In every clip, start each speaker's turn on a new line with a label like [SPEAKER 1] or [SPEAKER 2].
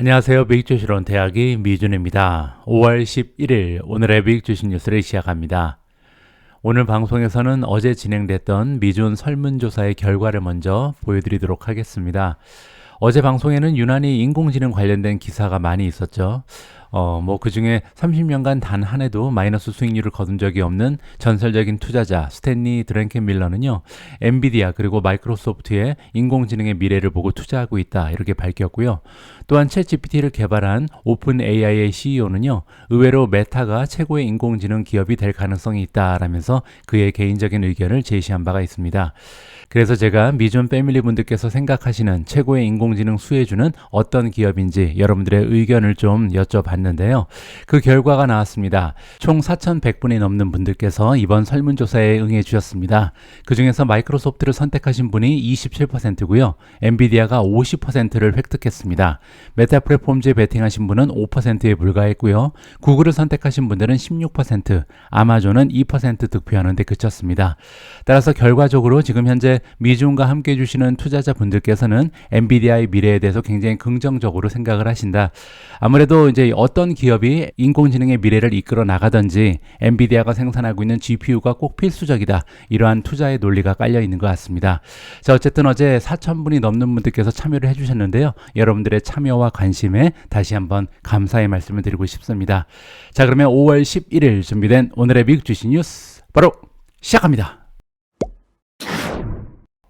[SPEAKER 1] 안녕하세요. 미국주식론 대학의 미준입니다. 5월 11일 오늘의 미국주식 뉴스를 시작합니다. 오늘 방송에서는 어제 진행됐던 미준 설문조사의 결과를 먼저 보여드리도록 하겠습니다. 어제 방송에는 유난히 인공지능 관련된 기사가 많이 있었죠. 그 중에 30년간 단 한 해도 마이너스 수익률을 거둔 적이 없는 전설적인 투자자 스탠리 드랭켄밀러는요, 엔비디아 그리고 마이크로소프트의 인공지능의 미래를 보고 투자하고 있다 이렇게 밝혔고요. 또한 챗 GPT를 개발한 오픈 AI의 CEO는요, 의외로 메타가 최고의 인공지능 기업이 될 가능성이 있다라면서 그의 개인적인 의견을 제시한 바가 있습니다. 그래서 제가 미준 패밀리 분들께서 생각하시는 최고의 인공지능 수혜주는 어떤 기업인지 여러분들의 의견을 좀 여쭤봤는데요. 그 결과가 나왔습니다. 총 4,100분이 넘는 분들께서 이번 설문조사에 응해 주셨습니다. 그 중에서 마이크로소프트를 선택하신 분이 27%고요. 엔비디아가 50%를 획득했습니다. 메타 플랫폼즈에 베팅하신 분은 5%에 불과했고요. 구글을 선택하신 분들은 16%, 아마존은 2% 득표하는 데 그쳤습니다. 따라서 결과적으로 지금 현재 미준과 함께 해주시는 투자자분들께서는 엔비디아의 미래에 대해서 굉장히 긍정적으로 생각을 하신다. 아무래도 이제 어떤 기업이 인공지능의 미래를 이끌어 나가든지 엔비디아가 생산하고 있는 GPU가 꼭 필수적이다. 이러한 투자의 논리가 깔려 있는 것 같습니다. 자, 어쨌든 어제 4,000분이 넘는 분들께서 참여를 해주셨는데요. 여러분들의 참여와 관심에 다시 한번 감사의 말씀을 드리고 싶습니다. 자, 그러면 5월 11일 준비된 오늘의 미국 주식 뉴스 바로 시작합니다.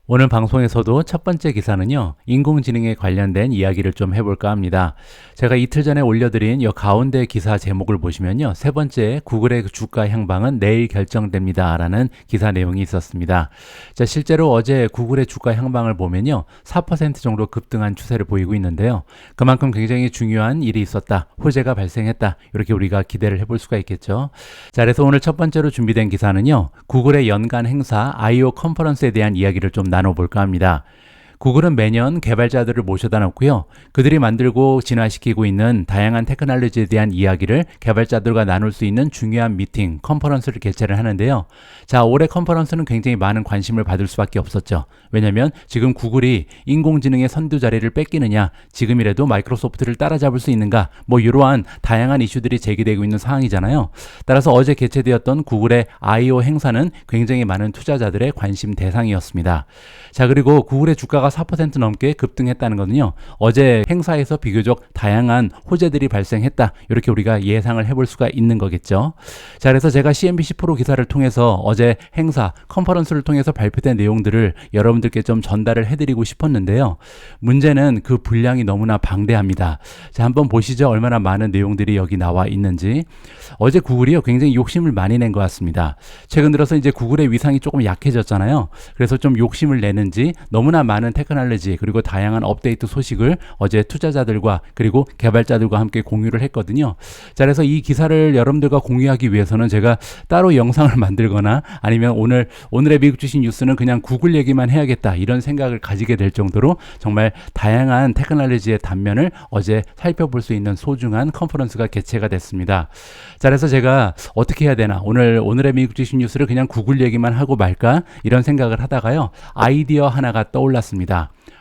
[SPEAKER 1] 오늘 방송에서도 첫 번째 기사는요, 인공지능에 관련된 이야기를 좀 해볼까 합니다. 제가 이틀 전에 올려드린 이 가운데 기사 제목을 보시면요, 세 번째 구글의 주가 향방은 내일 결정됩니다 라는 기사 내용이 있었습니다. 자, 실제로 어제 구글의 주가 향방을 보면요, 4% 정도 급등한 추세를 보이고 있는데요. 그만큼 굉장히 중요한 일이 있었다, 호재가 발생했다, 이렇게 우리가 기대를 해볼 수가 있겠죠. 자, 그래서 오늘 첫 번째로 준비된 기사는요, 구글의 연간 행사 I.O. 컨퍼런스에 대한 이야기를 좀 나눠볼까 합니다. 구글은 매년 개발자들을 모셔다 놓고요. 그들이 만들고 진화시키고 있는 다양한 테크놀로지에 대한 이야기를 개발자들과 나눌 수 있는 중요한 미팅, 컨퍼런스를 개최를 하는데요. 자, 올해 컨퍼런스는 굉장히 많은 관심을 받을 수밖에 없었죠. 왜냐하면 지금 구글이 인공지능의 선두 자리를 뺏기느냐, 지금이라도 마이크로소프트를 따라잡을 수 있는가, 이러한 다양한 이슈들이 제기되고 있는 상황이잖아요. 따라서 어제 개최되었던 구글의 I.O. 행사는 굉장히 많은 투자자들의 관심 대상이었습니다. 자, 그리고 구글의 주가가 4% 넘게 급등했다는 것은요, 어제 행사에서 비교적 다양한 호재들이 발생했다, 이렇게 우리가 예상을 해볼 수가 있는 거겠죠. 자, 그래서 제가 CNBC 프로 기사를 통해서 어제 행사 컨퍼런스를 통해서 발표된 내용들을 여러분들께 좀 전달을 해드리고 싶었는데요. 문제는 그 분량이 너무나 방대합니다. 자, 한번 보시죠. 얼마나 많은 내용들이 여기 나와 있는지. 어제 구글이요, 굉장히 욕심을 많이 낸 것 같습니다. 최근 들어서 이제 구글의 위상이 조금 약해졌잖아요. 그래서 좀 욕심을 내는지 너무나 많은 테크놀로지 그리고 다양한 업데이트 소식을 어제 투자자들과 그리고 개발자들과 함께 공유를 했거든요. 자, 그래서 이 기사를 여러분들과 공유하기 위해서는 제가 따로 영상을 만들거나 아니면 오늘의 미국 주식 뉴스는 그냥 구글 얘기만 해야겠다, 이런 생각을 가지게 될 정도로 정말 다양한 테크놀로지의 단면을 어제 살펴볼 수 있는 소중한 컨퍼런스가 개최가 됐습니다. 자, 그래서 제가 어떻게 해야 되나, 오늘의 미국 주식 뉴스를 그냥 구글 얘기만 하고 말까, 이런 생각을 하다가요, 아이디어 하나가 떠올랐습니다.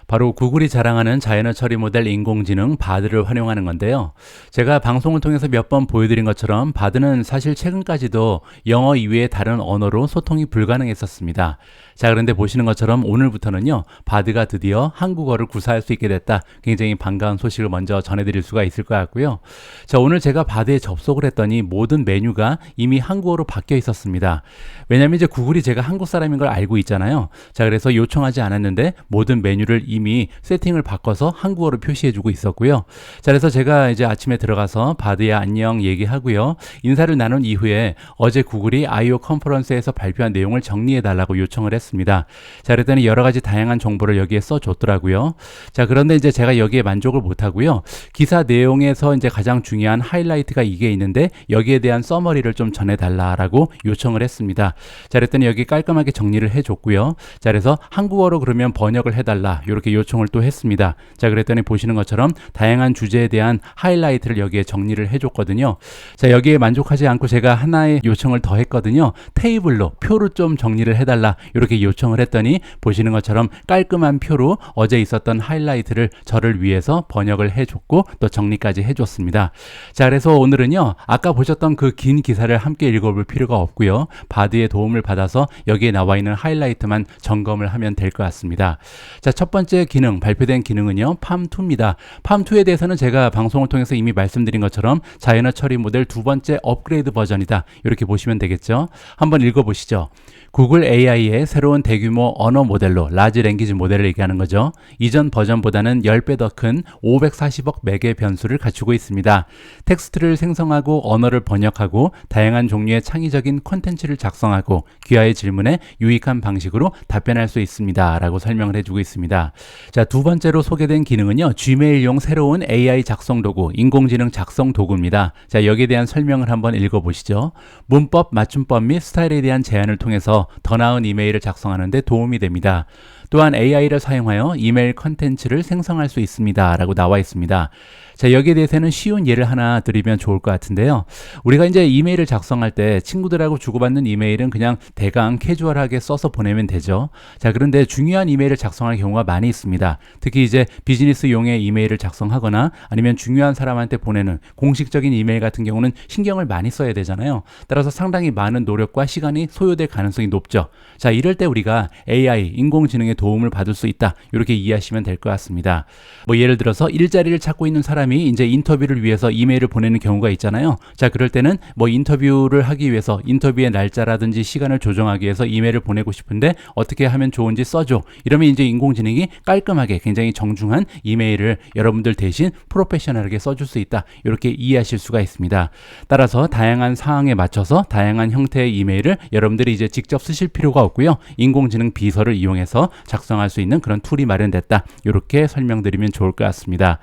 [SPEAKER 1] 바로 구글이 자랑하는 자연어 처리 모델 인공지능 바드를 활용하는 건데요. 제가 방송을 통해서 몇 번 보여드린 것처럼 바드는 사실 최근까지도 영어 이외의 다른 언어로 소통이 불가능했었습니다. 자, 그런데 보시는 것처럼 오늘부터는요, 바드가 드디어 한국어를 구사할 수 있게 됐다. 굉장히 반가운 소식을 먼저 전해드릴 수가 있을 것 같고요. 자, 오늘 제가 바드에 접속을 했더니 모든 메뉴가 이미 한국어로 바뀌어 있었습니다. 왜냐하면 이제 구글이 제가 한국 사람인 걸 알고 있잖아요. 자, 그래서 요청하지 않았는데 모든 메뉴를 이미 세팅을 바꿔서 한국어로 표시해주고 있었고요. 자, 그래서 제가 이제 아침에 들어가서 바드야 안녕 얘기하고요, 인사를 나눈 이후에 어제 구글이 I.O. 컨퍼런스에서 발표한 내용을 정리해달라고 요청을 했습니다. 자, 그랬더니 여러 가지 다양한 정보를 여기에 써줬더라고요. 자, 그런데 이제 제가 여기에 만족을 못하고요, 기사 내용에서 이제 가장 중요한 하이라이트가 이게 있는데 여기에 대한 서머리를 좀 전해달라라고 요청을 했습니다. 자, 그랬더니 여기 깔끔하게 정리를 해줬고요. 자, 그래서 한국어로 그러면 번역을 해달라, 이렇게 이렇게 요청을 또 했습니다. 자, 그랬더니 보시는 것처럼 다양한 주제에 대한 하이라이트를 여기에 정리를 해줬거든요. 자, 여기에 만족하지 않고 제가 하나의 요청을 더 했거든요. 테이블로 표로 좀 정리를 해달라 이렇게 요청을 했더니 보시는 것처럼 깔끔한 표로 어제 있었던 하이라이트를 저를 위해서 번역을 해줬고 또 정리까지 해줬습니다. 자, 그래서 오늘은요, 아까 보셨던 그 긴 기사를 함께 읽어볼 필요가 없고요, 바드의 도움을 받아서 여기에 나와 있는 하이라이트만 점검을 하면 될 것 같습니다. 자, 첫 번째 기능, 발표된 기능은요, 팜2입니다. 팜2에 대해서는 제가 방송을 통해서 이미 말씀드린 것처럼 자연어 처리 모델 두 번째 업그레이드 버전이다 이렇게 보시면 되겠죠. 한번 읽어보시죠. 구글 AI의 새로운 대규모 언어 모델로 라지 랭귀지 모델을 얘기하는 거죠. 이전 버전보다는 10배 더 큰 540억 매개 변수를 갖추고 있습니다. 텍스트를 생성하고 언어를 번역하고 다양한 종류의 창의적인 콘텐츠를 작성하고 귀하의 질문에 유익한 방식으로 답변할 수 있습니다. 라고 설명을 해주고 있습니다. 자, 두 번째로 소개된 기능은요, Gmail용 새로운 AI 작성 도구, 인공지능 작성 도구입니다. 자, 여기에 대한 설명을 한번 읽어보시죠. 문법, 맞춤법 및 스타일에 대한 제안을 통해서 더 나은 이메일을 작성하는 데 도움이 됩니다. 또한 AI를 사용하여 이메일 컨텐츠를 생성할 수 있습니다. 라고 나와 있습니다. 자, 여기에 대해서는 쉬운 예를 하나 드리면 좋을 것 같은데요. 우리가 이제 이메일을 작성할 때 친구들하고 주고받는 이메일은 그냥 대강 캐주얼하게 써서 보내면 되죠. 자, 그런데 중요한 이메일을 작성할 경우가 많이 있습니다. 특히 이제 비즈니스용의 이메일을 작성하거나 아니면 중요한 사람한테 보내는 공식적인 이메일 같은 경우는 신경을 많이 써야 되잖아요. 따라서 상당히 많은 노력과 시간이 소요될 가능성이 높죠. 자, 이럴 때 우리가 AI, 인공지능의 도움을 받을 수 있다. 이렇게 이해하시면 될 것 같습니다. 뭐 예를 들어서 일자리를 찾고 있는 사람이 이제 인터뷰를 위해서 이메일을 보내는 경우가 있잖아요. 자, 그럴 때는 뭐 인터뷰를 하기 위해서 인터뷰의 날짜라든지 시간을 조정하기 위해서 이메일을 보내고 싶은데 어떻게 하면 좋은지 써줘. 이러면 이제 인공지능이 깔끔하게 굉장히 정중한 이메일을 여러분들 대신 프로페셔널하게 써줄 수 있다. 이렇게 이해하실 수가 있습니다. 따라서 다양한 상황에 맞춰서 다양한 형태의 이메일을 여러분들이 이제 직접 쓰실 필요가 없고요. 인공지능 비서를 이용해서 작성할 수 있는 그런 툴이 마련됐다. 이렇게 설명드리면 좋을 것 같습니다.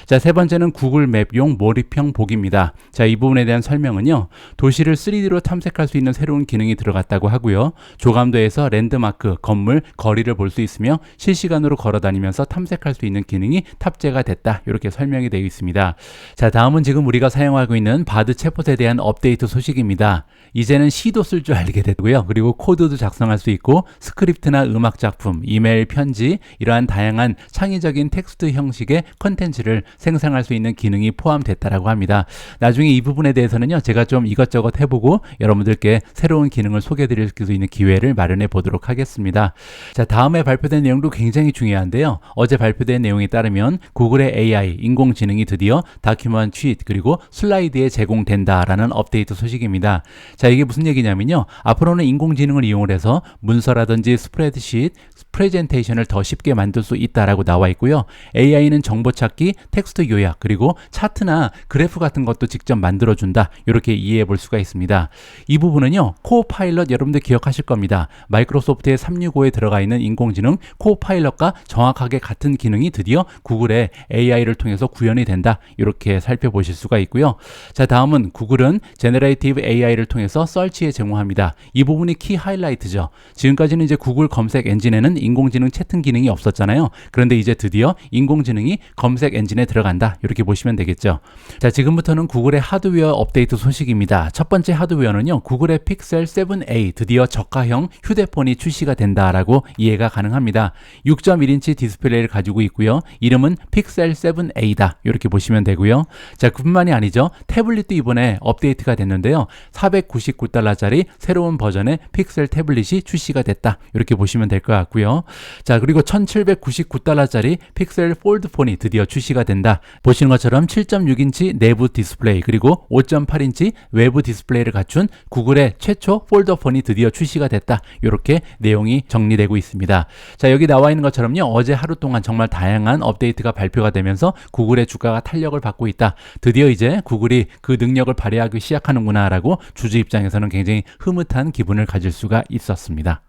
[SPEAKER 1] 자, 세 번째는 구글 맵용 몰입형 보기입니다. 자, 이 부분에 대한 설명은요, 도시를 3D로 탐색할 수 있는 새로운 기능이 들어갔다고 하고요. 조감도에서 랜드마크, 건물, 거리를 볼 수 있으며 실시간으로 걸어다니면서 탐색할 수 있는 기능이 탑재가 됐다. 이렇게 설명이 되어 있습니다. 자, 다음은 지금 우리가 사용하고 있는 바드 챗봇에 대한 업데이트 소식입니다. 이제는 시도 쓸 줄 알게 됐고요. 그리고 코드도 작성할 수 있고 스크립트나 음악 작품, 이메일 편지, 이러한 다양한 창의적인 텍스트 형식의 컨텐츠를 생성할 수 있는 기능이 포함됐다라고 합니다. 나중에 이 부분에 대해서는요, 제가 좀 이것저것 해보고 여러분들께 새로운 기능을 소개해드릴 수 있는 기회를 마련해 보도록 하겠습니다. 자, 다음에 발표된 내용도 굉장히 중요한데요. 어제 발표된 내용에 따르면 구글의 AI, 인공지능이 드디어 다큐먼트 쉿 그리고 슬라이드에 제공된다라는 업데이트 소식입니다. 자, 이게 무슨 얘기냐면요, 앞으로는 인공지능을 이용을 해서 문서라든지 스프레드शी트, 프레젠테이션을 더 쉽게 만들 수 있다라고 나와 있고요. AI는 정보 찾기, 텍스트 요약, 그리고 차트나 그래프 같은 것도 직접 만들어준다. 이렇게 이해해 볼 수가 있습니다. 이 부분은요, 코파일럿 여러분들 기억하실 겁니다. 마이크로소프트의 365에 들어가 있는 인공지능 코파일럿과 정확하게 같은 기능이 드디어 구글의 AI를 통해서 구현이 된다. 이렇게 살펴보실 수가 있고요. 자, 다음은 구글은 제너레이티브 AI를 통해서 서치에 제공합니다. 이 부분이 키 하이라이트죠. 지금까지는 이제 구글 검색 엔진에는 인공지능 채팅 기능이 없었잖아요. 그런데 이제 드디어 인공지능이 검색 엔진에 들어간다. 이렇게 보시면 되겠죠. 자, 지금부터는 구글의 하드웨어 업데이트 소식입니다. 첫 번째 하드웨어는요, 구글의 픽셀 7a 드디어 저가형 휴대폰이 출시가 된다라고 이해가 가능합니다. 6.1인치 디스플레이를 가지고 있고요. 이름은 픽셀 7a다. 이렇게 보시면 되고요. 자, 그뿐만이 아니죠. 태블릿도 이번에 업데이트가 됐는데요. 499달러짜리 새로운 버전의 픽셀 태블릿이 출시가 됐다. 이렇게 보시면 될 것 같고요. 자, 그리고 1799달러짜리 픽셀 폴드폰이 드디어 출시가 된다. 보시는 것처럼 7.6인치 내부 디스플레이 그리고 5.8인치 외부 디스플레이를 갖춘 구글의 최초 폴더폰이 드디어 출시가 됐다. 이렇게 내용이 정리되고 있습니다. 자, 여기 나와 있는 것처럼요, 어제 하루 동안 정말 다양한 업데이트가 발표가 되면서 구글의 주가가 탄력을 받고 있다. 드디어 이제 구글이 그 능력을 발휘하기 시작하는구나 라고 주주 입장에서는 굉장히 흐뭇한 기분을 가질 수가 있었습니다.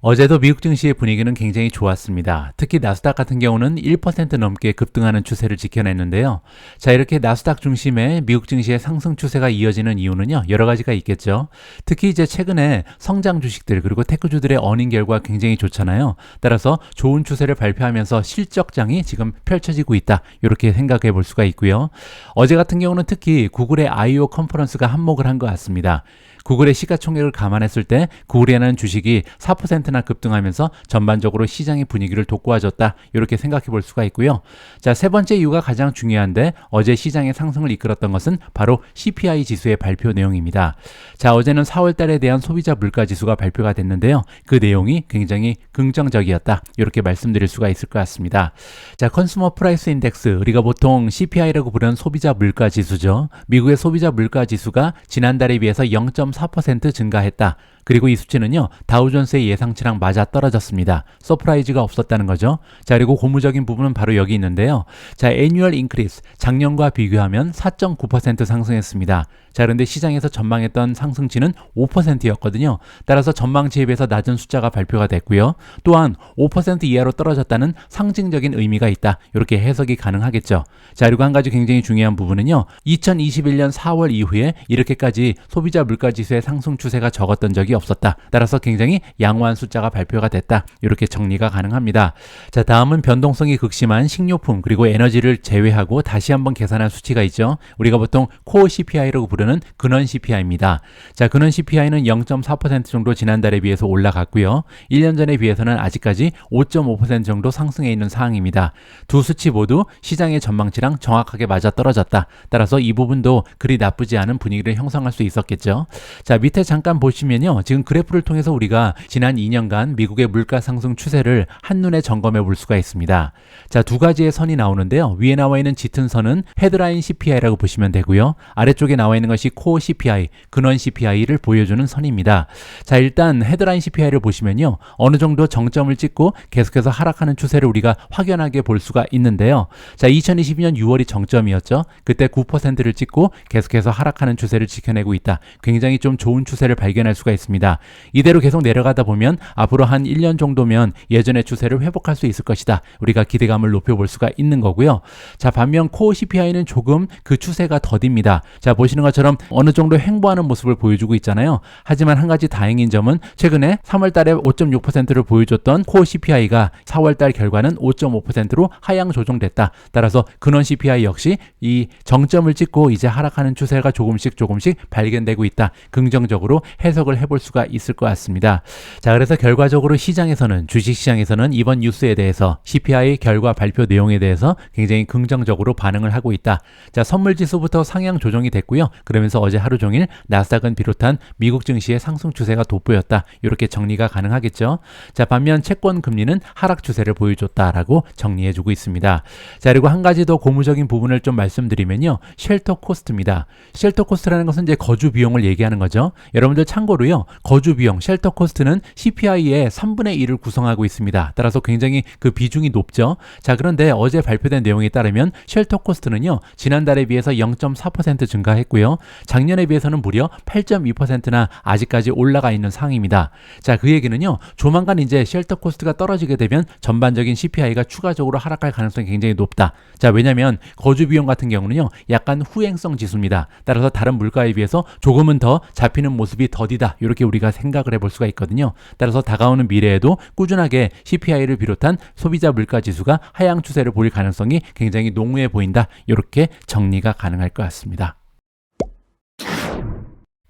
[SPEAKER 1] 어제도 미국 증시의 분위기는 굉장히 좋았습니다. 특히 나스닥 같은 경우는 1% 넘게 급등하는 추세를 지켜냈는데요. 자, 이렇게 나스닥 중심의 미국 증시의 상승 추세가 이어지는 이유는요, 여러 가지가 있겠죠. 특히 이제 최근에 성장 주식들 그리고 테크주들의 어닝 결과 굉장히 좋잖아요. 따라서 좋은 추세를 발표하면서 실적장이 지금 펼쳐지고 있다. 이렇게 생각해 볼 수가 있고요. 어제 같은 경우는 특히 구글의 I.O. 컨퍼런스가 한몫을 한 것 같습니다. 구글의 시가총액을 감안했을 때 구글이라는 주식이 4%나 급등하면서 전반적으로 시장의 분위기를 돋구어줬다. 이렇게 생각해 볼 수가 있고요. 자, 세 번째 이유가 가장 중요한데 어제 시장의 상승을 이끌었던 것은 바로 CPI 지수의 발표 내용입니다. 자, 어제는 4월 달에 대한 소비자 물가 지수가 발표가 됐는데요. 그 내용이 굉장히 긍정적이었다. 이렇게 말씀드릴 수가 있을 것 같습니다. 자, 컨슈머 프라이스 인덱스, 우리가 보통 CPI라고 부르는 소비자 물가 지수죠. 미국의 소비자 물가 지수가 지난달에 비해서 0.4% 증가했다. 그리고 이 수치는요, 다우존스의 예상치랑 맞아 떨어졌습니다. 서프라이즈가 없었다는 거죠. 자, 그리고 고무적인 부분은 바로 여기 있는데요. 자, 애뉴얼 인크리스, 작년과 비교하면 4.9% 상승했습니다. 자, 그런데 시장에서 전망했던 상승치는 5%였거든요. 따라서 전망치에 비해서 낮은 숫자가 발표가 됐고요. 또한 5% 이하로 떨어졌다는 상징적인 의미가 있다. 이렇게 해석이 가능하겠죠. 자, 그리고 한 가지 굉장히 중요한 부분은요, 2021년 4월 이후에 이렇게까지 소비자 물가 지수의 상승 추세가 적었던 적이 없었다. 따라서 굉장히 양호한 숫자가 발표가 됐다. 이렇게 정리가 가능합니다. 자, 다음은 변동성이 극심한 식료품 그리고 에너지를 제외하고 다시 한번 계산한 수치가 있죠. 우리가 보통 코어 CPI라고 부르는 근원 CPI입니다. 자, 근원 CPI는 0.4% 정도 지난달에 비해서 올라갔고요. 1년 전에 비해서는 아직까지 5.5% 정도 상승해 있는 상황입니다. 두 수치 모두 시장의 전망치랑 정확하게 맞아 떨어졌다. 따라서 이 부분도 그리 나쁘지 않은 분위기를 형성할 수 있었겠죠. 자, 밑에 잠깐 보시면요. 지금 그래프를 통해서 우리가 지난 2년간 미국의 물가 상승 추세를 한눈에 점검해 볼 수가 있습니다. 자, 두 가지의 선이 나오는데요. 위에 나와 있는 짙은 선은 헤드라인 CPI라고 보시면 되고요. 아래쪽에 나와 있는 것이 코어 CPI, 근원 CPI를 보여주는 선입니다. 자, 일단 헤드라인 CPI를 보시면요. 어느 정도 정점을 찍고 계속해서 하락하는 추세를 우리가 확연하게 볼 수가 있는데요. 자, 2022년 6월이 정점이었죠. 그때 9%를 찍고 계속해서 하락하는 추세를 지켜내고 있다. 굉장히 좀 좋은 추세를 발견할 수가 있습니다. 이대로 계속 내려가다 보면 앞으로 한 1년 정도면 예전의 추세를 회복할 수 있을 것이다. 우리가 기대감을 높여볼 수가 있는 거고요. 자, 반면 코어 CPI는 조금 그 추세가 더딥니다. 자, 보시는 것처럼 어느 정도 횡보하는 모습을 보여주고 있잖아요. 하지만 한 가지 다행인 점은 최근에 3월 달에 5.6%를 보여줬던 코어 CPI가 4월 달 결과는 5.5%로 하향 조정됐다. 따라서 근원 CPI 역시 이 정점을 찍고 이제 하락하는 추세가 조금씩 발견되고 있다. 긍정적으로 해석을 해볼 수가 있을 것 같습니다. 자, 그래서 결과적으로 시장에서는, 주식시장에서는 이번 뉴스에 대해서 CPI 결과 발표 내용에 대해서 굉장히 긍정적으로 반응을 하고 있다. 자, 선물지수부터 상향 조정이 됐고요. 그러면서 어제 하루 종일 나스닥은 비롯한 미국 증시의 상승 추세가 돋보였다. 이렇게 정리가 가능하겠죠. 자, 반면 채권 금리는 하락 추세를 보여줬다라고 정리해주고 있습니다. 자, 그리고 한 가지 더 고무적인 부분을 좀 말씀드리면요. 쉘터 코스트입니다. 쉘터 코스트라는 것은 이제 거주 비용을 얘기하는 거죠. 여러분들 참고로요. 거주 비용, 쉘터 코스트는 CPI의 3분의 1을 구성하고 있습니다. 따라서 굉장히 그 비중이 높죠. 자, 그런데 어제 발표된 내용에 따르면 쉘터 코스트는요. 지난달에 비해서 0.4% 증가했고요. 작년에 비해서는 무려 8.2%나 아직까지 올라가 있는 상황입니다. 자, 그 얘기는요. 조만간 이제 쉘터 코스트가 떨어지게 되면 전반적인 CPI가 추가적으로 하락할 가능성이 굉장히 높다. 자, 왜냐하면 거주 비용 같은 경우는요. 약간 후행성 지수입니다. 따라서 다른 물가에 비해서 조금은 더 잡히는 모습이 더디다. 이렇게 우리가 생각을 해볼 수가 있거든요. 따라서 다가오는 미래에도 꾸준하게 CPI를 비롯한 소비자 물가 지수가 하향 추세를 보일 가능성이 굉장히 농후해 보인다. 이렇게 정리가 가능할 것 같습니다.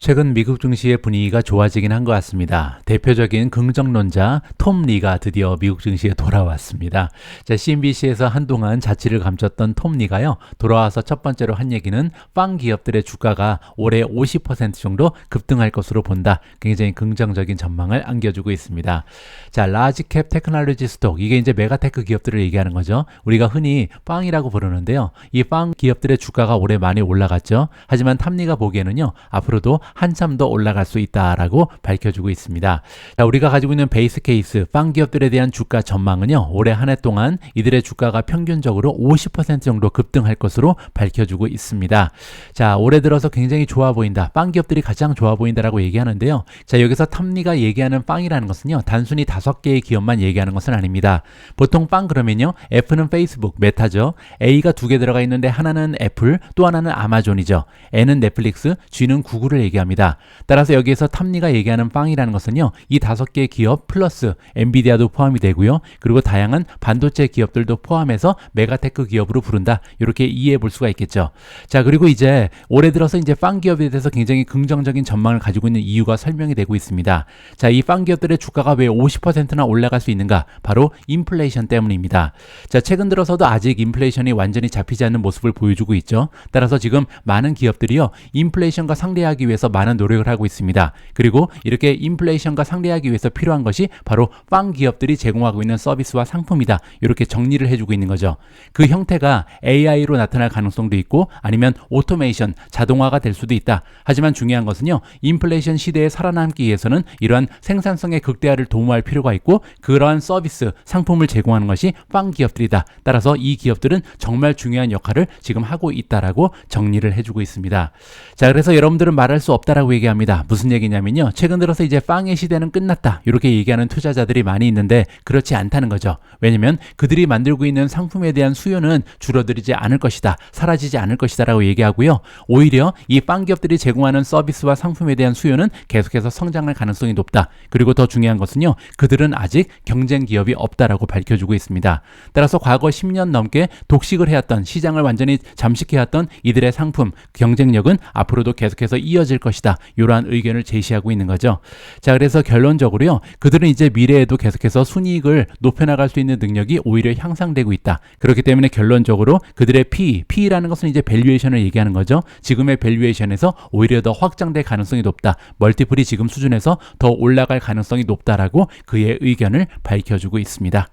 [SPEAKER 1] 최근 미국 증시의 분위기가 좋아지긴 한 것 같습니다. 대표적인 긍정론자 톰 리가 드디어 미국 증시에 돌아왔습니다. 자, CNBC에서 한동안 자취를 감췄던 톰 리가요. 돌아와서 첫 번째로 한 얘기는 빵 기업들의 주가가 올해 50% 정도 급등할 것으로 본다. 굉장히 긍정적인 전망을 안겨주고 있습니다. 자, 라지캡 테크놀로지 스톡, 이게 이제 메가테크 기업들을 얘기하는 거죠. 우리가 흔히 빵이라고 부르는데요. 이 빵 기업들의 주가가 올해 많이 올라갔죠. 하지만 탐리가 보기에는요. 앞으로도 한참 더 올라갈 수 있다라고 밝혀주고 있습니다. 자, 우리가 가지고 있는 베이스 케이스 빵 기업들에 대한 주가 전망은요, 올해 한 해 동안 이들의 주가가 평균적으로 50% 정도 급등할 것으로 밝혀주고 있습니다. 자, 올해 들어서 굉장히 좋아 보인다, 빵 기업들이 가장 좋아 보인다라고 얘기하는데요. 자, 여기서 탐리가 얘기하는 빵이라는 것은요, 단순히 5개의 기업만 얘기하는 것은 아닙니다. 보통 빵 그러면요, F는 페이스북, 메타죠. A가 2개 들어가 있는데 하나는 애플, 또 하나는 아마존이죠. N은 넷플릭스, G는 구글을 얘기합니다. 따라서 여기에서 탐리가 얘기하는 빵이라는 것은요, 이 5개의 기업 플러스 엔비디아도 포함이 되고요. 그리고 다양한 반도체 기업들도 포함해서 메가테크 기업으로 부른다. 이렇게 이해해 볼 수가 있겠죠. 자, 그리고 이제 올해 들어서 이제 빵 기업에 대해서 굉장히 긍정적인 전망을 가지고 있는 이유가 설명이 되고 있습니다. 자, 이 빵 기업들의 주가가 왜 50%나 올라갈 수 있는가? 바로 인플레이션 때문입니다. 자, 최근 들어서도 아직 인플레이션이 완전히 잡히지 않는 모습을 보여주고 있죠. 따라서 지금 많은 기업들이요, 인플레이션과 상대하기 위해서 많은 노력을 하고 있습니다. 그리고 이렇게 인플레이션과 상대하기 위해서 필요한 것이 바로 빵 기업들이 제공하고 있는 서비스와 상품이다. 이렇게 정리를 해주고 있는 거죠. 그 형태가 AI로 나타날 가능성도 있고 아니면 오토메이션, 자동화가 될 수도 있다. 하지만 중요한 것은요, 인플레이션 시대에 살아남기 위해서는 이러한 생산성의 극대화를 도모할 필요가 있고 그러한 서비스, 상품을 제공하는 것이 빵 기업들이다. 따라서 이 기업들은 정말 중요한 역할을 지금 하고 있다라고 정리를 해주고 있습니다. 자, 그래서 여러분들은 말할 수 없다라고 얘기합니다. 무슨 얘기냐면요, 최근 들어서 이제 빵의 시대는 끝났다, 이렇게 얘기하는 투자자들이 많이 있는데 그렇지 않다는 거죠. 왜냐면 그들이 만들고 있는 상품에 대한 수요는 줄어들지 않을 것이다, 사라지지 않을 것이다 라고 얘기하고요. 오히려 이 빵 기업들이 제공하는 서비스와 상품에 대한 수요는 계속해서 성장할 가능성이 높다. 그리고 더 중요한 것은요, 그들은 아직 경쟁 기업이 없다라고 밝혀주고 있습니다. 따라서 과거 10년 넘게 독식을 해왔던, 시장을 완전히 잠식해왔던 이들의 상품, 경쟁력은 앞으로도 계속해서 이어질 것이다. 이러한 의견을 제시하고 있는 거죠. 자, 그래서 결론적으로요, 그들은 이제 미래에도 계속해서 순이익을 높여나갈 수 있는 능력이 오히려 향상되고 있다. 그렇기 때문에 결론적으로 그들의 P라는 것은 이제 밸류에이션을 얘기하는 거죠. 지금의 밸류에이션에서 오히려 더 확장될 가능성이 높다. 멀티플이 지금 수준에서 더 올라갈 가능성이 높다라고 그의 의견을 밝혀주고 있습니다.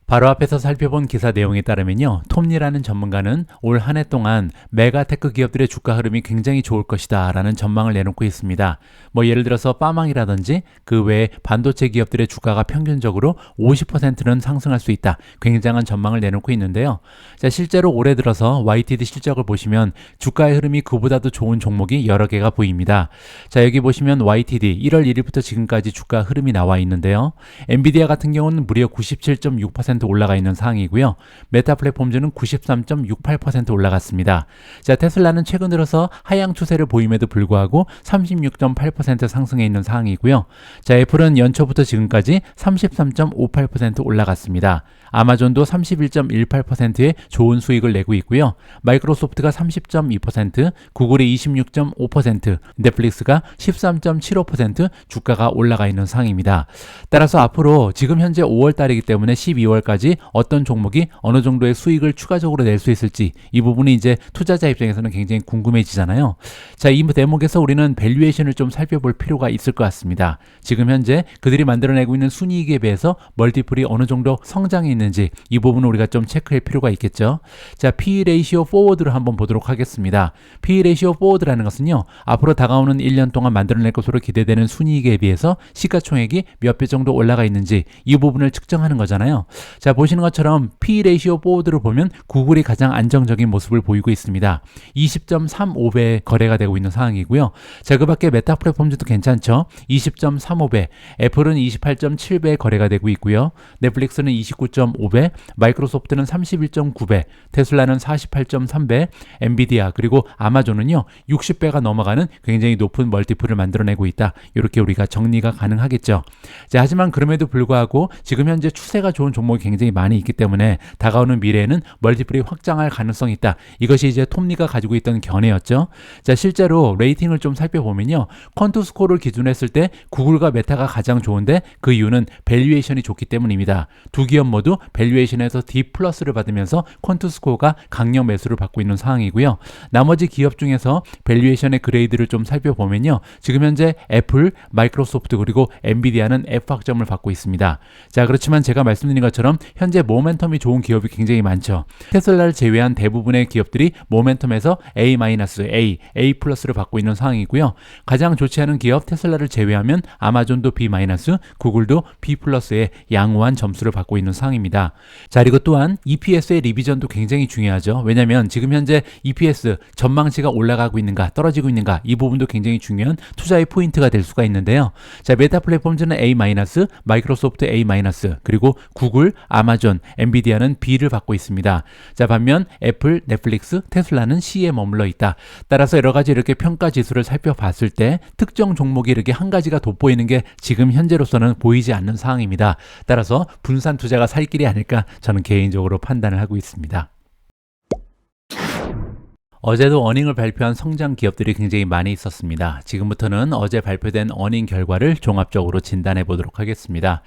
[SPEAKER 1] 바로 앞에서 살펴본 기사 내용에 따르면요, 톰리라는 전문가는 올 한 해 동안 메가테크 기업들의 주가 흐름이 굉장히 좋을 것이다 라는 전망을 내놓고 있습니다. 뭐 예를 들어서 빠망이라든지 그 외에 반도체 기업들의 주가가 평균적으로 50%는 상승할 수 있다. 굉장한 전망을 내놓고 있는데요. 자, 실제로 올해 들어서 YTD 실적을 보시면 주가의 흐름이 그보다도 좋은 종목이 여러 개가 보입니다. 자, 여기 보시면 YTD 1월 1일부터 지금까지 주가 흐름이 나와 있는데요. 엔비디아 같은 경우는 무려 97.6% 올라가 있는 상황이고요. 메타 플랫폼즈는 93.68% 올라갔습니다. 자, 테슬라는 최근 들어서 하향 추세를 보임에도 불구하고 36.8% 상승해 있는 상황이고요. 자, 애플은 연초부터 지금까지 33.58% 올라갔습니다. 아마존도 31.18%의 좋은 수익을 내고 있고요. 마이크로소프트가 30.2%, 구글이 26.5%, 넷플릭스가 13.75% 주가가 올라가 있는 상황입니다. 따라서 앞으로 지금 현재 5월 달이기 때문에 12월까지 어떤 종목이 어느 정도의 수익을 추가적으로 낼 수 있을지, 이 부분이 이제 투자자 입장에서는 굉장히 궁금해지잖아요. 자, 이 대목에서 우리는 밸류에이션을 좀 살펴볼 필요가 있을 것 같습니다. 지금 현재 그들이 만들어내고 있는 순이익에 비해서 멀티플이 어느 정도 성장해 있는지, 이 부분을 우리가 좀 체크할 필요가 있겠죠. 자, P 레이시오 포워드를 한번 보도록 하겠습니다. P 레이시오 포워드라는 것은요, 앞으로 다가오는 1년 동안 만들어낼 것으로 기대되는 순이익에 비해서 시가총액이 몇 배 정도 올라가 있는지, 이 부분을 측정하는 거잖아요. 자, 보시는 것처럼 P 레이시오 포워드를 보면 구글이 가장 안정적인 모습을 보이고 있습니다. 20.35배 거래가 되고 있는 상황이고요. 자, 그 밖에 메타 플랫폼즈도 괜찮죠. 20.35배, 애플은 28.7배 거래가 되고 있고요. 넷플릭스는 29.5배, 마이크로소프트는 31.9배, 테슬라는 48.3배, 엔비디아 그리고 아마존은요 60배가 넘어가는 굉장히 높은 멀티플을 만들어내고 있다. 이렇게 우리가 정리가 가능하겠죠. 자, 하지만 그럼에도 불구하고 지금 현재 추세가 좋은 종목이 굉장히 많이 있기 때문에 다가오는 미래에는 멀티플이 확장할 가능성이 있다. 이것이 이제 톰리가 가지고 있던 견해였죠. 자, 실제로 레이팅을 좀 살펴보면요, 퀀투스코어를 기준으로 했을 때 구글과 메타가 가장 좋은데 그 이유는 밸류에이션이 좋기 때문입니다. 두 기업 모두 밸류에이션에서 D 플러스를 받으면서 퀀투스코어가 강력 매수를 받고 있는 상황이고요. 나머지 기업 중에서 밸류에이션의 그레이드를 좀 살펴보면요, 지금 현재 애플, 마이크로소프트 그리고 엔비디아는 F 학점을 받고 있습니다. 자, 그렇지만 제가 말씀드린 것처럼 것처럼 현재 모멘텀이 좋은 기업이 굉장히 많죠. 테슬라를 제외한 대부분의 기업들이 모멘텀에서 A-, A 플러스를 받고 있는 상황이고요. 가장 좋지 않은 기업 테슬라를 제외하면 아마존도 B-, 구글도 B 플러스의 양호한 점수를 받고 있는 상황입니다. 자, 그리고 또한 EPS의 리비전도 굉장히 중요하죠. 왜냐하면 지금 현재 EPS 전망치가 올라가고 있는가 떨어지고 있는가 이 부분도 굉장히 중요한 투자의 포인트가 될 수가 있는데요. 자, 메타 플랫폼즈는 A-, 마이크로소프트 A-, 그리고 구글, 아마존, 엔비디아는 B를 받고 있습니다. 자, 반면 애플, 넷플릭스, 테슬라는 C에 머물러 있다. 따라서 여러 가지 이렇게 평가 지수를 살펴봤을 때 특정 종목이 이렇게 한 가지가 돋보이는 게 지금 현재로서는 보이지 않는 상황입니다. 따라서 분산 투자가 살 길이 아닐까 저는 개인적으로 판단을 하고 있습니다. 어제도 어닝을 발표한 성장 기업들이 굉장히 많이 있었습니다. 지금부터는 어제 발표된 어닝 결과를 종합적으로 진단해 보도록 하겠습니다.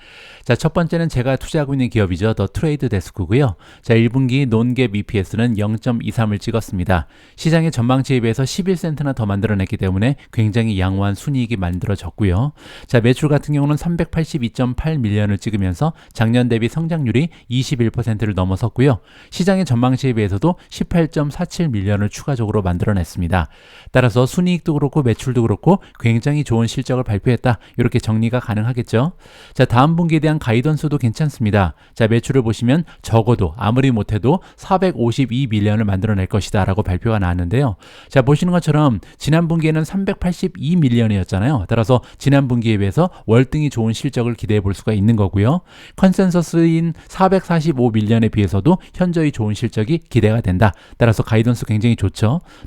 [SPEAKER 1] 자, 첫 번째는 제가 투자하고 있는 기업이죠. 더 트레이드 데스크고요. 자, 1분기 논갭 EPS는 0.23을 찍었습니다. 시장의 전망치에 비해서 11센트나 더 만들어냈기 때문에 굉장히 양호한 순이익이 만들어졌고요. 자, 매출 같은 경우는 382.8밀리언을 찍으면서 작년 대비 성장률이 21%를 넘어섰고요. 시장의 전망치에 비해서도 18.47밀리언을 추가적으로 만들어냈습니다. 따라서 순이익도 그렇고 매출도 그렇고 굉장히 좋은 실적을 발표했다. 이렇게 정리가 가능하겠죠. 자, 다음 분기에 대한 가이던스도 괜찮습니다. 자, 매출을 보시면 적어도 아무리 못해도 452밀리언을 만들어낼 것이다 라고 발표가 나왔는데요. 자, 보시는 것처럼 지난 분기에는 382밀리언이었잖아요. 따라서 지난 분기에 비해서 월등히 좋은 실적을 기대해 볼 수가 있는 거고요. 컨센서스인 445밀리언에 비해서도 현저히 좋은 실적이 기대가 된다. 따라서 가이던스 굉장히 좋죠.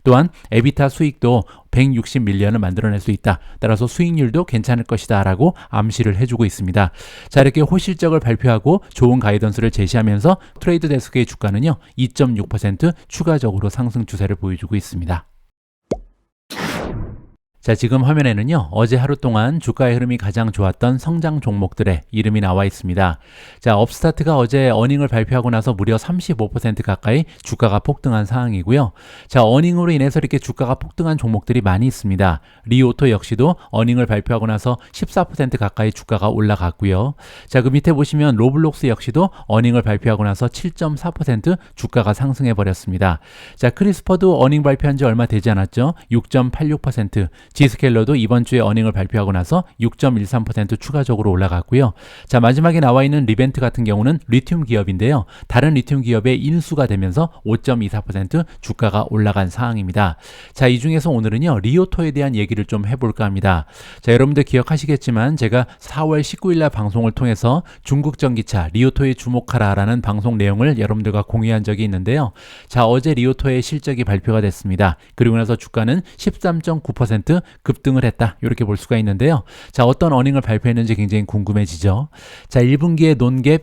[SPEAKER 1] 또한 에비타 수익도 160밀리언을 만들어낼 수 있다. 따라서 수익률도 괜찮을 것이다 라고 암시를 해주고 있습니다. 자, 이렇게 호실적을 발표하고 좋은 가이던스를 제시하면서 트레이드 데스크의 주가는요 2.6% 추가적으로 상승 추세를 보여주고 있습니다. 자, 지금 화면에는요 어제 하루 동안 주가의 흐름이 가장 좋았던 성장 종목들의 이름이 나와 있습니다. 자, 업스타트가 어제 어닝을 발표하고 나서 무려 35% 가까이 주가가 폭등한 상황이고요. 자, 어닝으로 인해서 이렇게 주가가 폭등한 종목들이 많이 있습니다. 리오토 역시도 어닝을 발표하고 나서 14% 가까이 주가가 올라갔고요. 자, 그 밑에 보시면 로블록스 역시도 어닝을 발표하고 나서 7.4% 주가가 상승해 버렸습니다. 자, 크리스퍼도 어닝 발표한 지 얼마 되지 않았죠. 6.86%, G스케일러도 이번 주에 어닝을 발표하고 나서 6.13% 추가적으로 올라갔고요. 자, 마지막에 나와 있는 리벤트 같은 경우는 리튬 기업인데요. 다른 리튬 기업의 인수가 되면서 5.24% 주가가 올라간 상황입니다. 자, 이 중에서 오늘은요 리오토에 대한 얘기를 좀 해볼까 합니다. 자, 여러분들 기억하시겠지만 제가 4월 19일 날 방송을 통해서 중국 전기차 리오토에 주목하라 라는 방송 내용을 여러분들과 공유한 적이 있는데요. 자, 어제 리오토의 실적이 발표가 됐습니다. 그리고 나서 주가는 13.9% 급등을 했다. 이렇게 볼 수가 있는데요. 자, 어떤 어닝을 발표했는지 굉장히 궁금해지죠. 자, 1분기의 논갭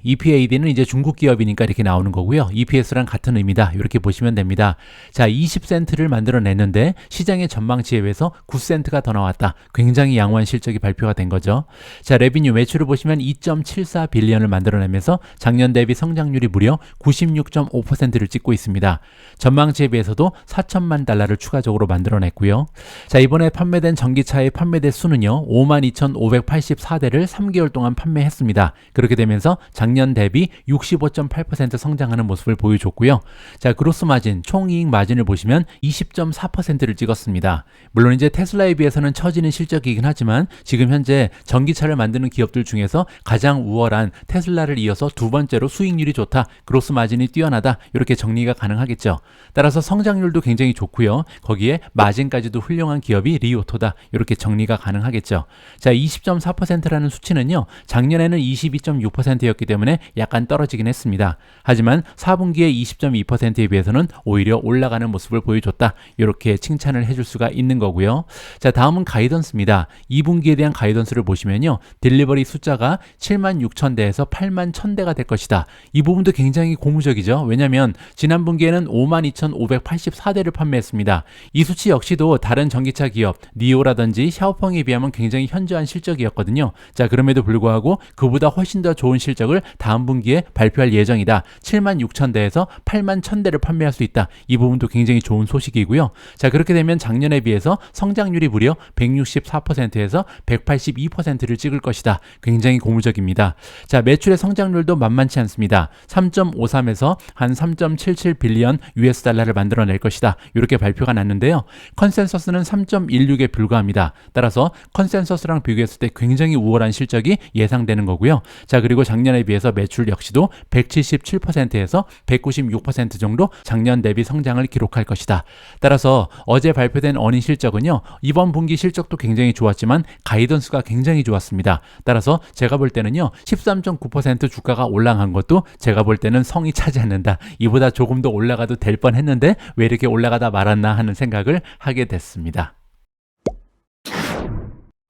[SPEAKER 1] EPAD는 이제 중국 기업이니까 이렇게 나오는 거고요. EPS랑 같은 의미다. 이렇게 보시면 됩니다. 자, 20센트를 만들어냈는데 시장의 전망치에 비해서 9센트가 더 나왔다. 굉장히 양호한 실적이 발표가 된 거죠. 자, 레비뉴 매출을 보시면 2.74 빌리언을 만들어내면서 작년 대비 성장률이 무려 96.5%를 찍고 있습니다. 전망치에 비해서도 4천만 달러를 추가적으로 만들어냈고요. 자, 이번에 판매된 전기차의 판매대 수는요 52,584대를 3개월 동안 판매했습니다. 그렇게 되면서 작년 대비 65.8% 성장하는 모습을 보여줬고요. 자, 그로스 마진, 총이익 마진을 보시면 20.4%를 찍었습니다. 물론 이제 테슬라에 비해서는 처지는 실적이긴 하지만 지금 현재 전기차를 만드는 기업들 중에서 가장 우월한 테슬라를 이어서 두 번째로 수익률이 좋다, 그로스 마진이 뛰어나다, 이렇게 정리가 가능하겠죠. 따라서 성장률도 굉장히 좋고요. 거기에 마진까지도 훌륭한 기업이 리오토다, 이렇게 정리가 가능하겠죠. 자, 20.4%라는 수치는요 작년에는 22.6%였기 때문에 약간 떨어지긴 했습니다. 하지만 4분기에 20.2%에 비해서는 오히려 올라가는 모습을 보여줬다, 이렇게 칭찬을 해줄 수가 있는 거고요. 자, 다음은 가이던스입니다. 2분기에 대한 가이던스를 보시면요 딜리버리 숫자가 76,000대에서 81,000대가 될 것이다. 이 부분도 굉장히 고무적이죠. 왜냐하면 지난 분기에는 52,584대를 판매했습니다. 이 수치 역시도 다른 전기차 기업 니오라든지 샤오펑에 비하면 굉장히 현저한 실적이었거든요. 자, 그럼에도 불구하고 그보다 훨씬 더 좋은 실적을 다음 분기에 발표할 예정이다. 76,000대에서 81,000대를 판매할 수 있다. 이 부분도 굉장히 좋은 소식이고요. 자, 그렇게 되면 작년에 비해서 성장률이 무려 164%에서 182%를 찍을 것이다. 굉장히 고무적입니다. 자, 매출의 성장률도 만만치 않습니다. 3.53에서 한 3.77 빌리언 US 달러를 만들어낼 것이다. 이렇게 발표가 났는데요. 컨센서스는 3.16에 불과합니다. 따라서 컨센서스랑 비교했을 때 굉장히 우월한 실적이 예상되는 거고요. 자, 그리고 작년에 비해서 매출 역시도 177%에서 196% 정도 작년 대비 성장을 기록할 것이다. 따라서 어제 발표된 어닝 실적은요, 이번 분기 실적도 굉장히 좋았지만 가이던스가 굉장히 좋았습니다. 따라서 제가 볼 때는요, 13.9% 주가가 올라간 것도 제가 볼 때는 성이 차지 않는다. 이보다 조금 더 올라가도 될 뻔했는데 왜 이렇게 올라가다 말았나 하는 생각을 하게 됐습니다.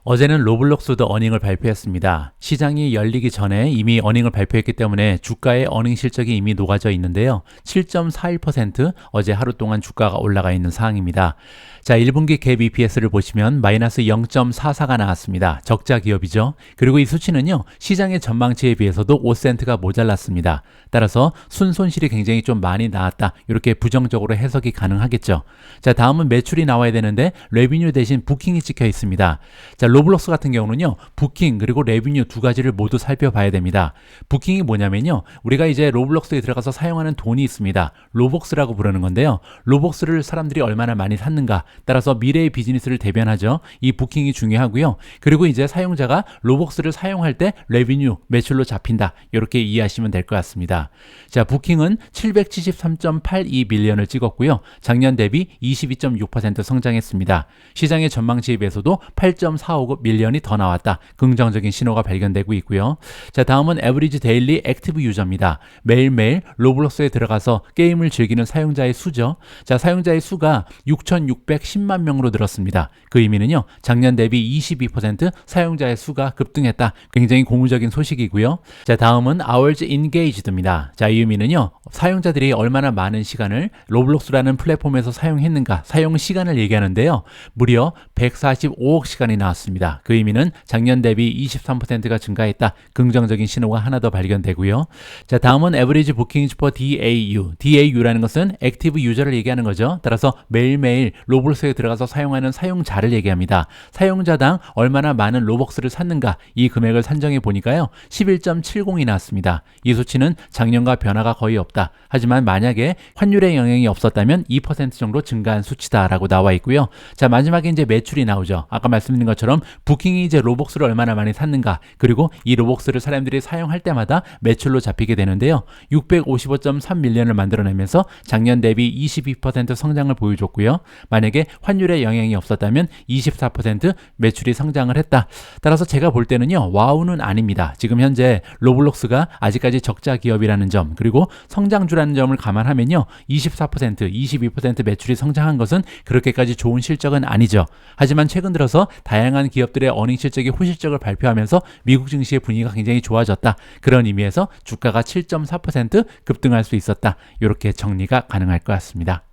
[SPEAKER 1] 어제는 로블록스도 어닝을 발표했습니다. 시장이 열리기 전에 이미 어닝을 발표했기 때문에 주가의 어닝 실적이 이미 녹아져 있는데요. 7.41% 어제 하루 동안 주가가 올라가 있는 상황입니다. 자, 1분기 갭 EPS를 보시면 마이너스 0.44가 나왔습니다. 적자 기업이죠. 그리고 이 수치는요, 시장의 전망치에 비해서도 5센트가 모자랐습니다. 따라서 순손실이 굉장히 좀 많이 나왔다. 이렇게 부정적으로 해석이 가능하겠죠. 자, 다음은 매출이 나와야 되는데 레비뉴 대신 부킹이 찍혀 있습니다. 자, 로블록스 같은 경우는요, 부킹 그리고 레비뉴 두 가지를 모두 살펴봐야 됩니다. 부킹이 뭐냐면요, 우리가 이제 로블록스에 들어가서 사용하는 돈이 있습니다. 로벅스라고 부르는 건데요. 로벅스를 사람들이 얼마나 많이 샀는가, 따라서 미래의 비즈니스를 대변하죠. 이 부킹이 중요하고요. 그리고 이제 사용자가 로벅스를 사용할 때 레비뉴, 매출로 잡힌다. 이렇게 이해하시면 될 것 같습니다. 자, 부킹은 773.82 빌리언을 찍었고요. 작년 대비 22.6% 성장했습니다. 시장의 전망치에 비해서도 8.45 밀리언이 더 나왔다. 긍정적인 신호가 발견되고 있고요. 자, 다음은 에버리지 데일리 액티브 유저입니다. 매일매일 로블록스에 들어가서 게임을 즐기는 사용자의 수죠. 자, 사용자의 수가 6,610만 명으로 늘었습니다. 그 의미는요, 작년 대비 22% 사용자의 수가 급등했다. 굉장히 고무적인 소식이고요. 자, 다음은 hours engaged입니다. 자, 이 의미는요, 사용자들이 얼마나 많은 시간을 로블록스라는 플랫폼에서 사용했는가, 사용 시간을 얘기하는데요. 무려 145억 시간이 나왔습니다. 그 의미는 작년 대비 23%가 증가했다. 긍정적인 신호가 하나 더 발견되고요. 자, 다음은 average bookings per DAU. DAU라는 것은 액티브 유저를 얘기하는 거죠. 따라서 매일매일 로블록스에 들어가서 사용하는 사용자를 얘기합니다. 사용자당 얼마나 많은 로벅스를 샀는가, 이 금액을 산정해 보니까요, 11.70이 나왔습니다. 이 수치는 작년과 변화가 거의 없다. 하지만 만약에 환율의 영향이 없었다면 2% 정도 증가한 수치다라고 나와 있고요. 자, 마지막에 이제 매출이 나오죠. 아까 말씀드린 것처럼 부킹이 이제 로벅스를 얼마나 많이 샀는가, 그리고 이 로벅스를 사람들이 사용할 때마다 매출로 잡히게 되는데요. 655.3 밀리언을 만들어내면서 작년 대비 22% 성장을 보여줬고요. 만약에 환율의 영향이 없었다면 24% 매출이 성장을 했다. 따라서 제가 볼 때는요, 와우는 아닙니다. 지금 현재 로블록스가 아직까지 적자 기업이라는 점, 그리고 성장주라는 점을 감안하면요, 24%, 22% 매출이 성장한 것은 그렇게까지 좋은 실적은 아니죠. 하지만 최근 들어서 다양한 기업들의 어닝 실적이 호실적을 발표하면서 미국 증시의 분위기가 굉장히 좋아졌다. 그런 의미에서 주가가 7.4% 급등할 수 있었다. 이렇게 정리가 가능할 것 같습니다.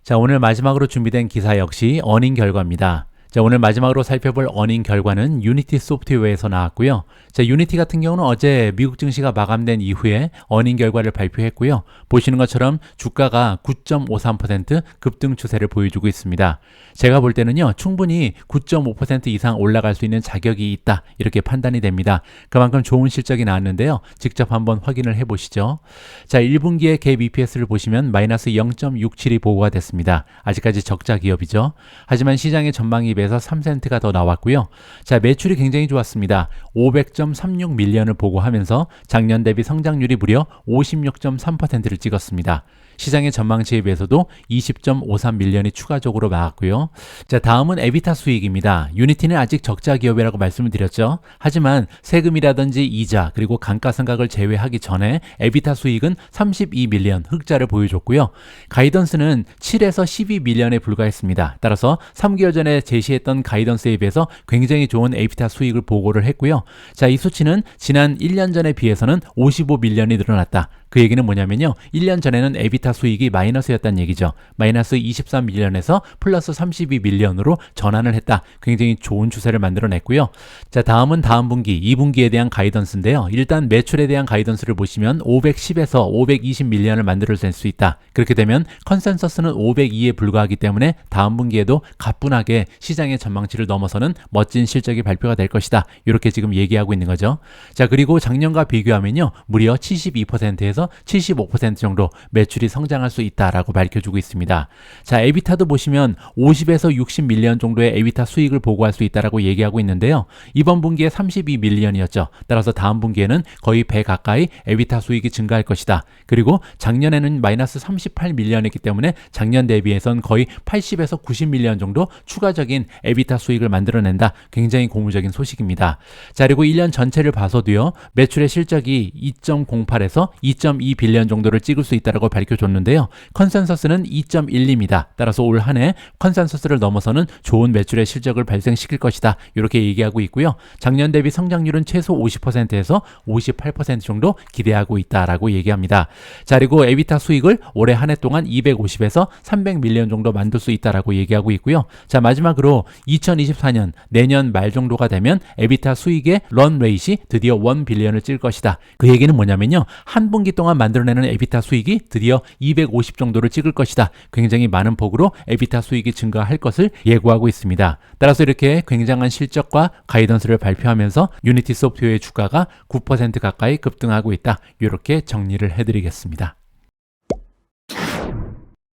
[SPEAKER 1] 자, 오늘 마지막으로 준비된 기사 역시 어닝 결과입니다. 자, 오늘 마지막으로 살펴볼 어닝 결과는 유니티 소프트웨어에서 나왔고요. 자, 유니티 같은 경우는 어제 미국 증시가 마감된 이후에 어닝 결과를 발표했고요. 보시는 것처럼 주가가 9.53% 급등 추세를 보여주고 있습니다. 제가 볼 때는요, 충분히 9.5% 이상 올라갈 수 있는 자격이 있다. 이렇게 판단이 됩니다. 그만큼 좋은 실적이 나왔는데요. 직접 한번 확인을 해보시죠. 자, 1분기의 갭 EPS를 보시면 마이너스 0.67이 보고가 됐습니다. 아직까지 적자 기업이죠. 하지만 시장의 전망이 에서 3센트가 더 나왔고요. 자, 매출이 굉장히 좋았습니다. 500.36 밀리언을 보고하면서 작년 대비 성장률이 무려 56.3%를 찍었습니다. 시장의 전망치에 비해서도 20.53 밀리언이 추가적으로 나왔고요. 자, 다음은 에비타 수익입니다. 유니티는 아직 적자 기업이라고 말씀을 드렸죠. 하지만 세금이라든지 이자 그리고 감가상각을 제외하기 전에 에비타 수익은 32 밀리언 흑자를 보여줬고요. 가이던스는 7에서 12 밀리언에 불과했습니다. 따라서 3개월 전에 제시했던 가이던스에 비해서 굉장히 좋은 에비타 수익을 보고를 했고요. 자, 이 수치는 지난 1년 전에 비해서는 55 밀리언이 늘어났다. 그 얘기는 뭐냐면요. 1년 전에는 에비타 수익이 마이너스였다는 얘기죠. 마이너스 23밀리언에서 플러스 32밀리언으로 전환을 했다. 굉장히 좋은 추세를 만들어냈고요. 자, 다음은 다음 분기, 2분기에 대한 가이던스인데요. 일단 매출에 대한 가이던스를 보시면 510에서 520밀리언을 만들어낼 수 있다. 그렇게 되면 컨센서스는 502에 불과하기 때문에 다음 분기에도 가뿐하게 시장의 전망치를 넘어서는 멋진 실적이 발표가 될 것이다. 이렇게 지금 얘기하고 있는 거죠. 자, 그리고 작년과 비교하면요. 무려 72%에서 75% 정도 매출이 성장할 수 있다라고 밝혀주고 있습니다. 자, 에비타도 보시면 50에서 60밀리언 정도의 에비타 수익을 보고할 수 있다라고 얘기하고 있는데요. 이번 분기에 32밀리언이었죠. 따라서 다음 분기에는 거의 100 가까이 에비타 수익이 증가할 것이다. 그리고 작년에는 마이너스 38밀리언이기 때문에 작년 대비해선 거의 80에서 90밀리언 정도 추가적인 에비타 수익을 만들어낸다. 굉장히 고무적인 소식입니다. 자, 그리고 1년 전체를 봐서도요. 매출의 실적이 2.08에서 2.2 빌리언 정도를 찍을 수 있다고 밝혀줬는데요. 컨센서스는 2.12입니다. 따라서 올 한 해 컨센서스를 넘어서는 좋은 매출의 실적을 발생시킬 것이다. 이렇게 얘기하고 있고요. 작년 대비 성장률은 최소 50%에서 58% 정도 기대하고 있다라고 얘기합니다. 자, 그리고 에비타 수익을 올해 한 해 동안 250에서 300밀리언 정도 만들 수 있다라고 얘기하고 있고요. 자, 마지막으로 2024년 내년 말 정도가 되면 에비타 수익의 런 레이시 드디어 1 빌리언을 찔 것이다. 그 얘기는 뭐냐면요. 한 분기 동안 만들어내는 에비타 수익이 드디어 250 정도를 찍을 것이다. 굉장히 많은 폭으로 에비타 수익이 증가할 것을 예고하고 있습니다. 따라서 이렇게 굉장한 실적과 가이던스를 발표하면서 유니티 소프트웨어의 주가가 9% 가까이 급등하고 있다. 이렇게 정리를 해드리겠습니다.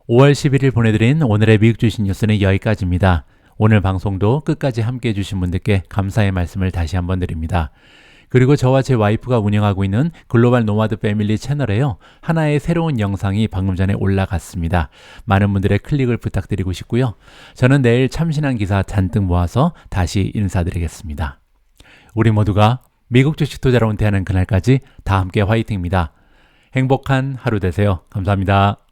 [SPEAKER 1] 5월 11일 보내드린 오늘의 미국 주식 뉴스는 여기까지입니다. 오늘 방송도 끝까지 함께해 주신 분들께 감사의 말씀을 다시 한번 드립니다. 그리고 저와 제 와이프가 운영하고 있는 글로벌 노마드 패밀리 채널에요. 하나의 새로운 영상이 방금 전에 올라갔습니다. 많은 분들의 클릭을 부탁드리고 싶고요. 저는 내일 참신한 기사 잔뜩 모아서 다시 인사드리겠습니다. 우리 모두가 미국 주식 투자로 은퇴하는 그날까지 다 함께 화이팅입니다. 행복한 하루 되세요. 감사합니다.